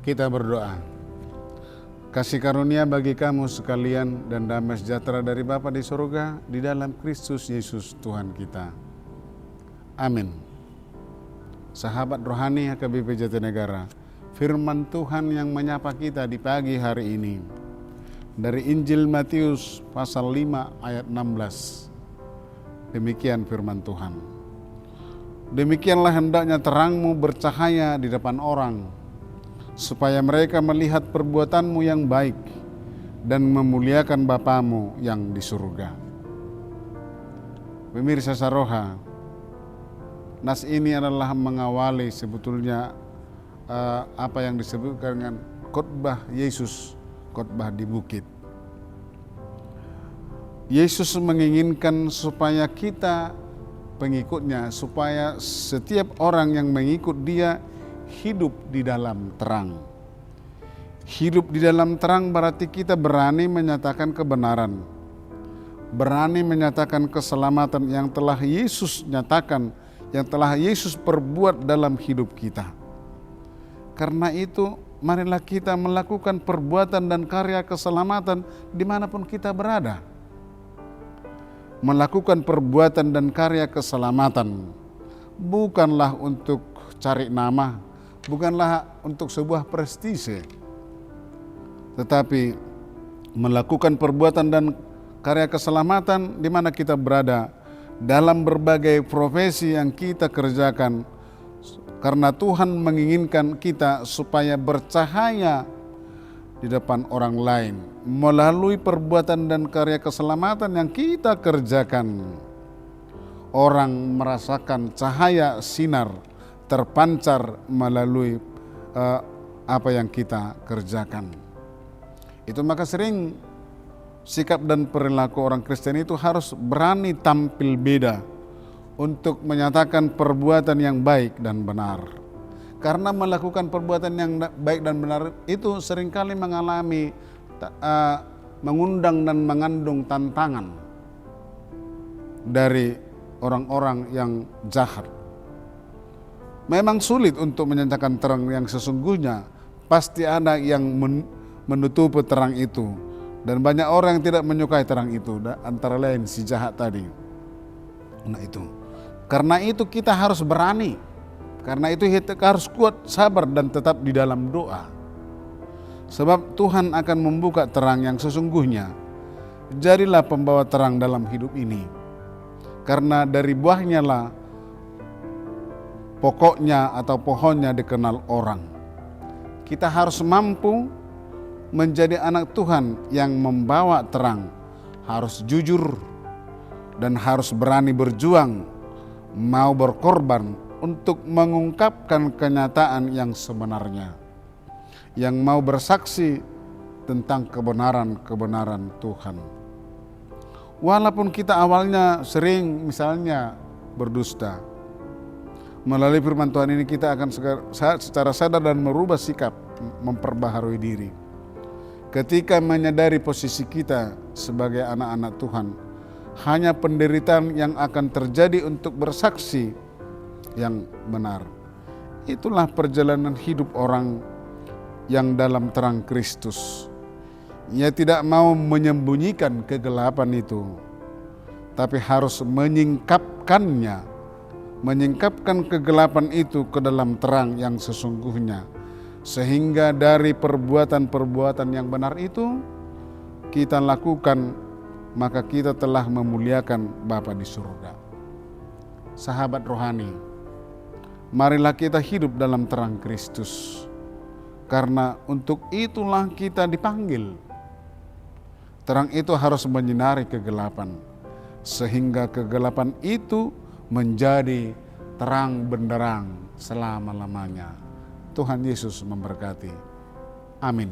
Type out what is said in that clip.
Kita berdoa. Kasih karunia bagi kamu sekalian dan damai sejahtera dari Bapa di surga di dalam Kristus Yesus Tuhan kita. Amin. Sahabat rohani HKBP Jatinegara, firman Tuhan yang menyapa kita di pagi hari ini dari Injil Matius pasal 5 ayat 16. Demikian firman Tuhan. Demikianlah hendaknya terangmu bercahaya di depan orang, supaya mereka melihat perbuatanmu yang baik dan memuliakan Bapamu yang di surga. Pemirsa Saroha, nas ini adalah mengawali sebetulnya apa yang disebutkan dengan khotbah Yesus, khotbah di bukit. Yesus menginginkan supaya kita pengikutnya, supaya setiap orang yang mengikut dia hidup di dalam terang. Hidup di dalam terang berarti kita berani menyatakan kebenaran, berani menyatakan keselamatan yang telah Yesus nyatakan, yang telah Yesus perbuat dalam hidup kita. Karena itu, marilah kita melakukan perbuatan dan karya keselamatan dimanapun kita berada. Melakukan perbuatan dan karya keselamatan bukanlah untuk cari nama, bukanlah untuk sebuah prestise, tetapi melakukan perbuatan dan karya keselamatan di mana kita berada dalam berbagai profesi yang kita kerjakan, karena Tuhan menginginkan kita supaya bercahaya di depan orang lain melalui perbuatan dan karya keselamatan yang kita kerjakan. Orang merasakan cahaya sinar terpancar melalui apa yang kita kerjakan. Itu maka sering sikap dan perilaku orang Kristen itu harus berani tampil beda untuk menyatakan perbuatan yang baik dan benar. Karena melakukan perbuatan yang baik dan benar itu seringkali mengalami mengundang dan mengandung tantangan dari orang-orang yang jahat. Memang sulit untuk menyatakan terang yang sesungguhnya, pasti ada yang menutupi terang itu, dan banyak orang yang tidak menyukai terang itu, antara lain si jahat tadi. Nah itu, karena itu kita harus berani, karena itu kita harus kuat, sabar dan tetap di dalam doa. Sebab Tuhan akan membuka terang yang sesungguhnya. Jadilah pembawa terang dalam hidup ini, karena dari buahnya lah pokoknya atau pohonnya dikenal orang. Kita harus mampu menjadi anak Tuhan yang membawa terang, harus jujur dan harus berani berjuang, mau berkorban untuk mengungkapkan kenyataan yang sebenarnya, yang mau bersaksi tentang kebenaran-kebenaran Tuhan. Walaupun kita awalnya sering misalnya berdusta, melalui firman Tuhan ini kita akan secara sadar dan merubah sikap, memperbaharui diri. Ketika menyadari posisi kita sebagai anak-anak Tuhan, hanya penderitaan yang akan terjadi untuk bersaksi yang benar. Itulah perjalanan hidup orang yang dalam terang Kristus. Ia tidak mau menyembunyikan kegelapan itu, tapi harus menyingkapkannya, menyingkapkan kegelapan itu ke dalam terang yang sesungguhnya, sehingga dari perbuatan-perbuatan yang benar itu kita lakukan, maka kita telah memuliakan Bapa di surga. Sahabat rohani, marilah kita hidup dalam terang Kristus, karena untuk itulah kita dipanggil. Terang itu harus menyinari kegelapan, sehingga kegelapan itu menjadi terang benderang selama-lamanya. Tuhan Yesus memberkati. Amin.